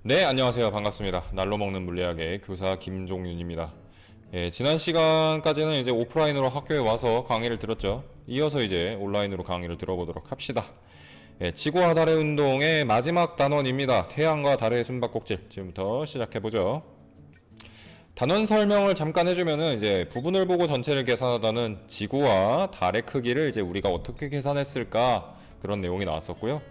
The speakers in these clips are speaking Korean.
네, 안녕하세요. 반갑습니다. 날로 먹는 물리학의 교사 김종윤입니다. 지난 시간까지는 이제 오프라인으로 학교에 와서 강의를 들었죠. 이어서 이제 온라인으로 강의를 들어보도록 합시다. 지구와 달의 운동의 마지막 단원입니다. 태양과 달의 숨바꼭질. 지금부터 시작해보죠. 단원 설명을 잠깐 해주면은 이제 부분을 보고 전체를 계산하다는 지구와 달의 크기를 이제 우리가 어떻게 계산했을까, 그런 내용이 나왔었고요.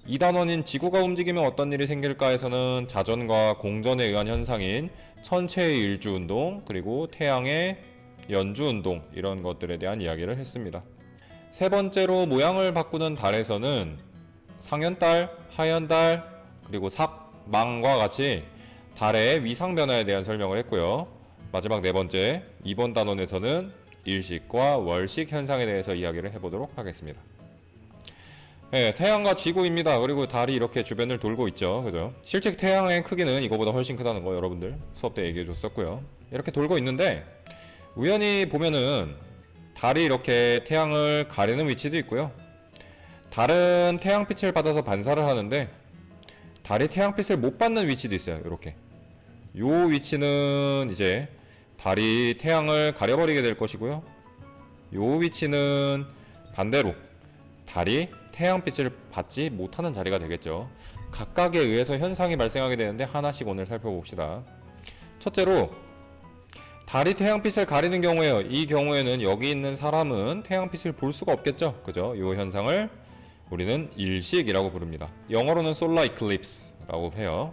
2단원인 지구가 움직이면 어떤 일이 생길까에서는 자전과 공전에 의한 현상인 천체의 일주운동, 그리고 태양의 연주운동, 이런 것들에 대한 이야기를 했습니다. 세 번째로 모양을 바꾸는 달에서는 상현달, 하현달, 그리고 삭, 망과 같이 달의 위상 변화에 대한 설명을 했고요. 마지막 네 번째, 이번 단원에서는 일식과 월식 현상에 대해서 이야기를 해보도록 하겠습니다. 태양과 지구입니다. 그리고 달이 이렇게 주변을 돌고 있죠. 그죠? 실제 태양의 크기는 이거보다 훨씬 크다는 거 여러분들 수업 때 얘기해 줬었고요. 이렇게 돌고 있는데 우연히 보면은 달이 이렇게 태양을 가리는 위치도 있고요. 달은 태양빛을 받아서 반사를 하는데 달이 태양빛을 못 받는 위치도 있어요. 이렇게. 요 위치는 이제 달이 태양을 가려버리게 될 것이고요. 요 위치는 반대로 달이 태양빛을 받지 못하는 자리가 되겠죠. 각각에 의해서 현상이 발생하게 되는데 하나씩 오늘 살펴봅시다. 첫째로 달이 태양빛을 가리는 경우에요. 이 경우에는 여기 있는 사람은 태양빛을 볼 수가 없겠죠. 그죠? 이 현상을 우리는 일식이라고 부릅니다. 영어로는 solar eclipse라고 해요.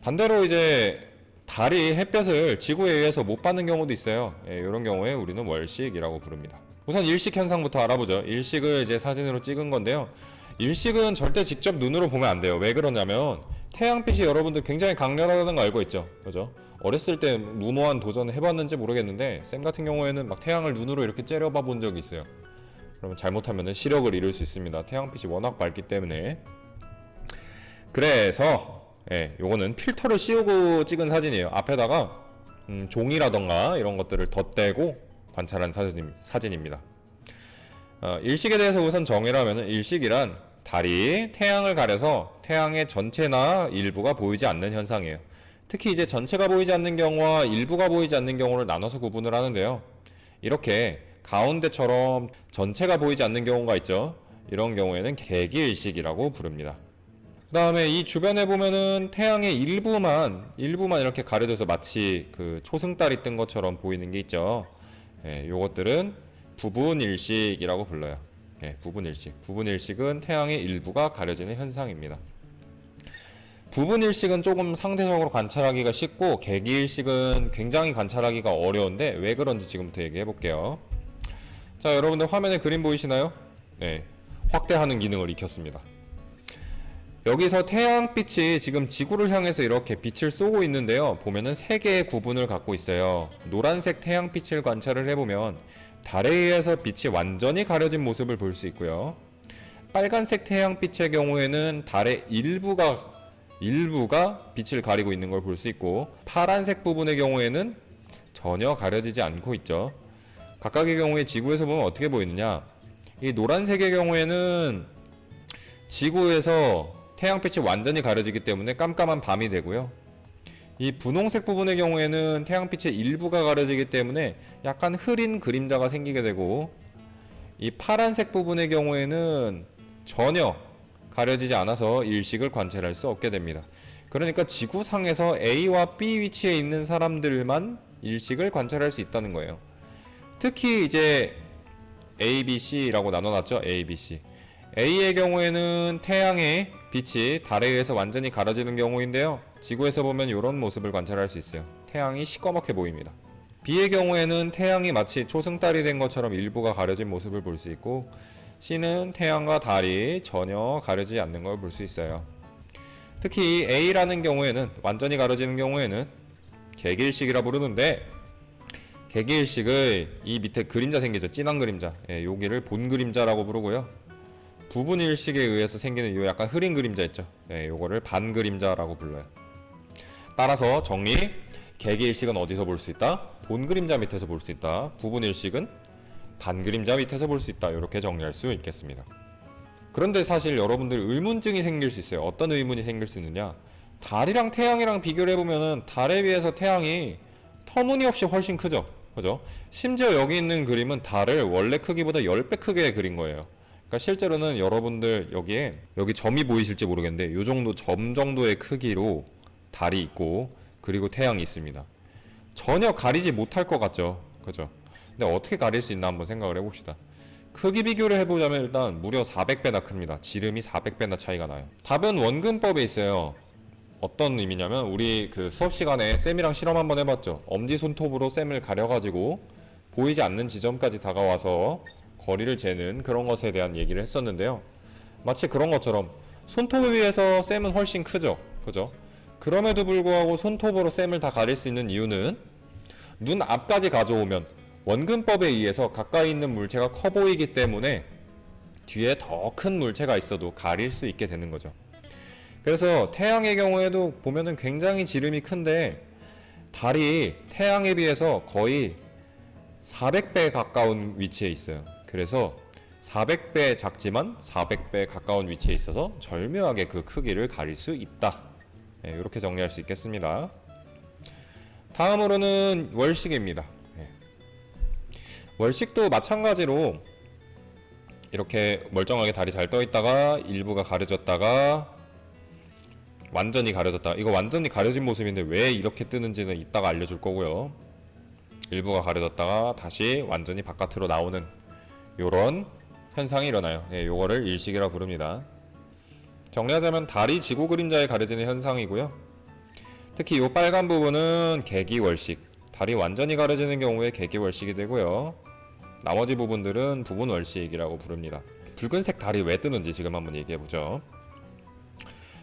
반대로 이제 달이 햇볕을 지구에 의해서 못 받는 경우도 있어요. 이런 경우에 우리는 월식이라고 부릅니다. 우선 일식 현상부터 알아보죠. 일식을 이제 사진으로 찍은 건데요. 일식은 절대 직접 눈으로 보면 안 돼요. 왜 그러냐면 태양빛이 여러분들 굉장히 강렬하다는 거 알고 있죠. 그죠? 어렸을 때 무모한 도전을 해봤는지 모르겠는데 쌤 같은 경우에는 막 태양을 눈으로 이렇게 째려봐 본 적이 있어요. 그러면 잘못하면 시력을 잃을 수 있습니다. 태양빛이 워낙 밝기 때문에. 그래서 요거는 필터를 씌우고 찍은 사진이에요. 앞에다가 종이라던가 이런 것들을 덧대고 관찰한 사진입니다. 일식에 대해서 우선 정의라면 일식이란 달이 태양을 가려서 태양의 전체나 일부가 보이지 않는 현상이에요. 특히 이제 전체가 보이지 않는 경우와 일부가 보이지 않는 경우를 나눠서 구분을 하는데요. 이렇게 가운데처럼 전체가 보이지 않는 경우가 있죠. 이런 경우에는 개기일식이라고 부릅니다. 그 다음에 이 주변에 보면은 태양의 일부만 이렇게 가려져서 마치 그 초승달이 뜬 것처럼 보이는 게 있죠. 요것들은 부분일식이라고 불러요. 부분일식. 부분일식은 태양의 일부가 가려지는 현상입니다. 부분일식은 조금 상대적으로 관찰하기가 쉽고 개기일식은 굉장히 관찰하기가 어려운데 왜 그런지 지금부터 얘기해 볼게요. 자, 여러분들 화면에 그림 보이시나요? 확대하는 기능을 익혔습니다. 여기서 태양빛이 지금 지구를 향해서 이렇게 빛을 쏘고 있는데요. 보면은 세 개의 구분을 갖고 있어요. 노란색 태양빛을 관찰을 해보면 달에 의해서 빛이 완전히 가려진 모습을 볼 수 있고요. 빨간색 태양빛의 경우에는 달의 일부가 빛을 가리고 있는 걸 볼 수 있고, 파란색 부분의 경우에는 전혀 가려지지 않고 있죠. 각각의 경우에 지구에서 보면 어떻게 보이느냐? 이 노란색의 경우에는 지구에서 태양빛이 완전히 가려지기 때문에 깜깜한 밤이 되고요. 이 분홍색 부분의 경우에는 태양빛의 일부가 가려지기 때문에 약간 흐린 그림자가 생기게 되고, 이 파란색 부분의 경우에는 전혀 가려지지 않아서 일식을 관찰할 수 없게 됩니다. 그러니까 지구상에서 A와 B 위치에 있는 사람들만 일식을 관찰할 수 있다는 거예요. 특히 이제 A, B, C라고 나눠놨죠. A, B, C. A의 경우에는 태양의 빛이 달에 의해서 완전히 가려지는 경우인데요. 지구에서 보면 이런 모습을 관찰할 수 있어요. 태양이 시꺼멓게 보입니다. B의 경우에는 태양이 마치 초승달이 된 것처럼 일부가 가려진 모습을 볼 수 있고, C는 태양과 달이 전혀 가려지지 않는 걸 볼 수 있어요. 특히 A라는 경우에는 완전히 가려지는 경우에는 개기일식이라 부르는데, 개기일식의 이 밑에 그림자 생기죠. 진한 그림자. 여기를 본그림자라고 부르고요. 부분일식에 의해서 생기는 요 약간 흐린 그림자 있죠. 요거를 반그림자라고 불러요. 따라서 정리, 개기일식은 어디서 볼 수 있다? 본그림자 밑에서 볼 수 있다. 부분일식은 반그림자 밑에서 볼 수 있다. 이렇게 정리할 수 있겠습니다. 그런데 사실 여러분들 의문증이 생길 수 있어요. 어떤 의문이 생길 수 있느냐? 달이랑 태양이랑 비교를 해보면은 달에 비해서 태양이 터무니없이 훨씬 크죠. 그죠? 심지어 여기 있는 그림은 달을 원래 크기보다 10배 크게 그린 거예요. 그러니까 실제로는 여러분들 여기에 여기 점이 보이실지 모르겠는데 요 정도 점 정도의 크기로 달이 있고 그리고 태양이 있습니다. 전혀 가리지 못할 것 같죠. 그죠? 근데 어떻게 가릴 수 있나 한번 생각을 해봅시다. 크기 비교를 해보자면 일단 무려 400배나 큽니다. 지름이 400배나 차이가 나요. 답은 원근법에 있어요. 어떤 의미냐면 우리 그 수업 시간에 쌤이랑 실험 한번 해봤죠. 엄지손톱으로 쌤을 가려가지고 보이지 않는 지점까지 다가와서 거리를 재는 그런 것에 대한 얘기를 했었는데요. 마치 그런 것처럼 손톱에 비해서 쌤은 훨씬 크죠. 그죠? 그럼에도 불구하고 손톱으로 쌤을 다 가릴 수 있는 이유는 눈 앞까지 가져오면 원근법에 의해서 가까이 있는 물체가 커 보이기 때문에 뒤에 더 큰 물체가 있어도 가릴 수 있게 되는 거죠. 그래서 태양의 경우에도 보면은 굉장히 지름이 큰데 달이 태양에 비해서 거의 400배 가까운 위치에 있어요. 그래서 400배 작지만 400배 가까운 위치에 있어서 절묘하게 그 크기를 가릴 수 있다. 네, 이렇게 정리할 수 있겠습니다. 다음으로는 월식입니다. 네. 월식도 마찬가지로 이렇게 멀쩡하게 달이 잘 떠 있다가 일부가 가려졌다가 완전히 가려졌다. 이거 완전히 가려진 모습인데 왜 이렇게 뜨는지는 이따가 알려줄 거고요. 일부가 가려졌다가 다시 완전히 바깥으로 나오는 요런 현상이 일어나요. 예, 요거를 일식이라 부릅니다. 정리하자면 달이 지구 그림자에 가려지는 현상이고요. 특히 요 빨간 부분은 개기월식. 달이 완전히 가려지는 경우에 개기월식이 되고요. 나머지 부분들은 부분월식이라고 부릅니다. 붉은색 달이 왜 뜨는지 지금 한번 얘기해보죠.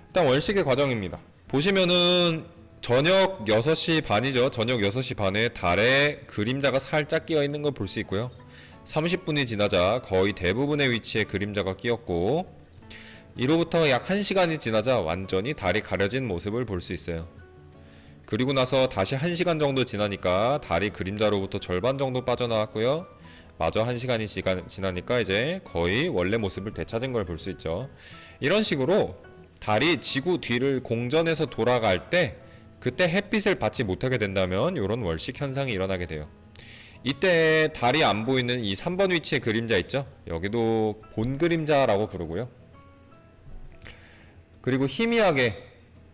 일단 월식의 과정입니다. 보시면은 저녁 6시 반이죠. 저녁 6시 반에 달에 그림자가 살짝 끼어 있는 걸 볼 수 있고요. 30분이 지나자 거의 대부분의 위치에 그림자가 끼었고 이로부터 약 1시간이 지나자 완전히 달이 가려진 모습을 볼 수 있어요. 그리고 나서 다시 1시간 정도 지나니까 달이 그림자로부터 절반 정도 빠져나왔고요. 마저 1시간이 지나니까 이제 거의 원래 모습을 되찾은 걸 볼 수 있죠. 이런 식으로 달이 지구 뒤를 공전해서 돌아갈 때 그때 햇빛을 받지 못하게 된다면 이런 월식 현상이 일어나게 돼요. 이때 달이 안 보이는 이 3번 위치의 그림자 있죠? 여기도 본 그림자라고 부르고요. 그리고 희미하게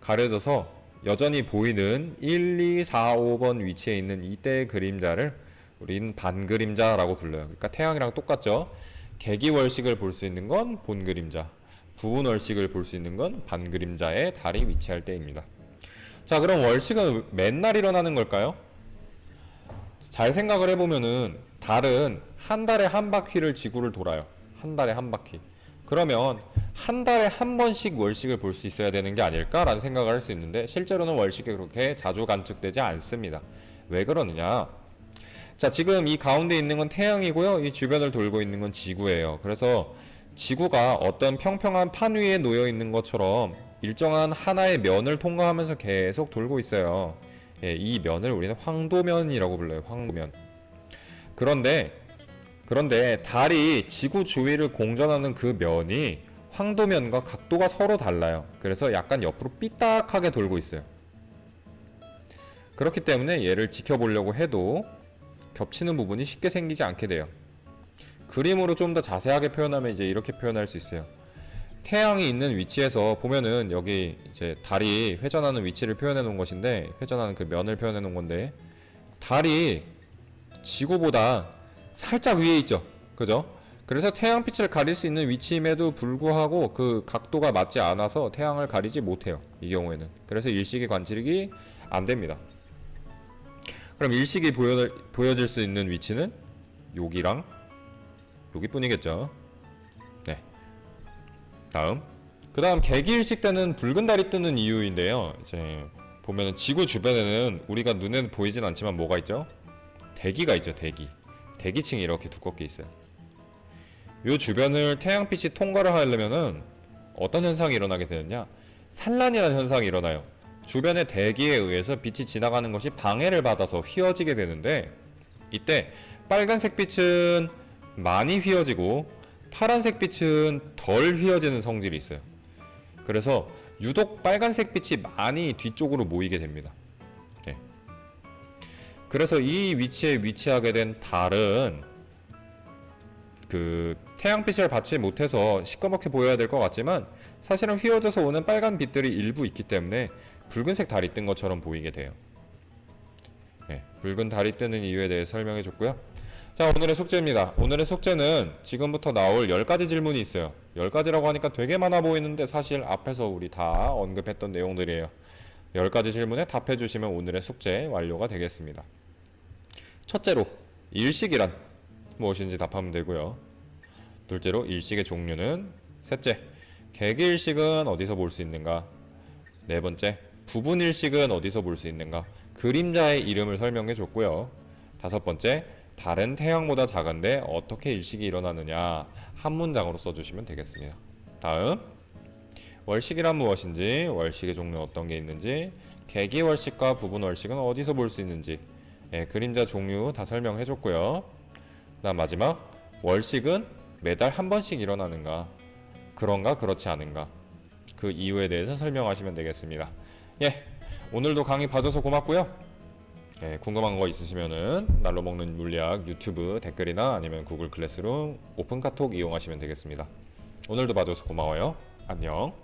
가려져서 여전히 보이는 1, 2, 4, 5번 위치에 있는 이때의 그림자를 우리는 반그림자라고 불러요. 그러니까 태양이랑 똑같죠? 개기월식을 볼 수 있는 건 본 그림자, 부분월식을 볼 수 있는 건 반그림자에 달이 위치할 때입니다. 자, 그럼 월식은 맨날 일어나는 걸까요? 잘 생각을 해보면은 달은 한 달에 한 바퀴를 지구를 돌아요. 한 달에 한 바퀴. 그러면 한 달에 한 번씩 월식을 볼 수 있어야 되는 게 아닐까라는 생각을 할 수 있는데 실제로는 월식이 그렇게 자주 관측되지 않습니다. 왜 그러느냐? 자, 지금 이 가운데 있는 건 태양이고요. 이 주변을 돌고 있는 건 지구예요. 그래서 지구가 어떤 평평한 판 위에 놓여 있는 것처럼 일정한 하나의 면을 통과하면서 계속 돌고 있어요. 예, 이 면을 우리는 황도면이라고 불러요. 황도면. 그런데 달이 지구 주위를 공전하는 그 면이 황도면과 각도가 서로 달라요. 그래서 약간 옆으로 삐딱하게 돌고 있어요. 그렇기 때문에 얘를 지켜보려고 해도 겹치는 부분이 쉽게 생기지 않게 돼요. 그림으로 좀 더 자세하게 표현하면 이제 이렇게 표현할 수 있어요. 태양이 있는 위치에서 보면은 여기 이제 달이 회전하는 위치를 표현해 놓은 것인데, 회전하는 그 면을 표현해 놓은 건데, 달이 지구보다 살짝 위에 있죠. 그죠? 그래서 태양빛을 가릴 수 있는 위치임에도 불구하고 그 각도가 맞지 않아서 태양을 가리지 못해요. 이 경우에는. 그래서 일식이 관측이 안 됩니다. 그럼 일식이 보여질 수 있는 위치는 여기랑 여기뿐이겠죠. 네. 다음. 그 다음 개기일식 때는 붉은 달이 뜨는 이유인데요. 이제 보면은 지구 주변에는 우리가 눈에는 보이진 않지만 뭐가 있죠? 대기가 있죠. 대기층이 이렇게 두껍게 있어요. 이 주변을 태양빛이 통과를 하려면은 어떤 현상이 일어나게 되느냐? 산란이라는 현상이 일어나요. 주변의 대기에 의해서 빛이 지나가는 것이 방해를 받아서 휘어지게 되는데, 이때 빨간색 빛은 많이 휘어지고 파란색 빛은 덜 휘어지는 성질이 있어요. 그래서 유독 빨간색 빛이 많이 뒤쪽으로 모이게 됩니다. 예. 그래서 이 위치에 위치하게 된 달은 그 태양빛을 받지 못해서 시꺼멓게 보여야 될 것 같지만 사실은 휘어져서 오는 빨간 빛들이 일부 있기 때문에 붉은색 달이 뜬 것처럼 보이게 돼요. 네, 붉은 달이 뜨는 이유에 대해 설명해 줬고요. 자, 오늘의 숙제입니다. 오늘의 숙제는 지금부터 나올 10가지 질문이 있어요. 10가지라고 하니까 되게 많아 보이는데 사실 앞에서 우리 다 언급했던 내용들이에요. 10가지 질문에 답해 주시면 오늘의 숙제 완료가 되겠습니다. 첫째로 일식이란 무엇인지 답하면 되고요. 둘째로 일식의 종류는, 셋째 개기일식은 어디서 볼 수 있는가, 네 번째 부분일식은 어디서 볼 수 있는가, 그림자의 이름을 설명해 줬고요. 다섯 번째 달은 태양보다 작은데 어떻게 일식이 일어나느냐 한 문장으로 써주시면 되겠습니다. 다음 월식이란 무엇인지, 월식의 종류 어떤 게 있는지, 개기월식과 부분월식은 어디서 볼 수 있는지, 그림자 종류 다 설명해 줬고요. 그다음 마지막 월식은 매달 한 번씩 일어나는가, 그런가 그렇지 않은가, 그 이유에 대해서 설명하시면 되겠습니다. 오늘도 강의 봐줘서 고맙고요. 궁금한 거 있으시면은 날로 먹는 물리학 유튜브 댓글이나 아니면 구글 클래스룸 오픈 카톡 이용하시면 되겠습니다. 오늘도 봐줘서 고마워요. 안녕.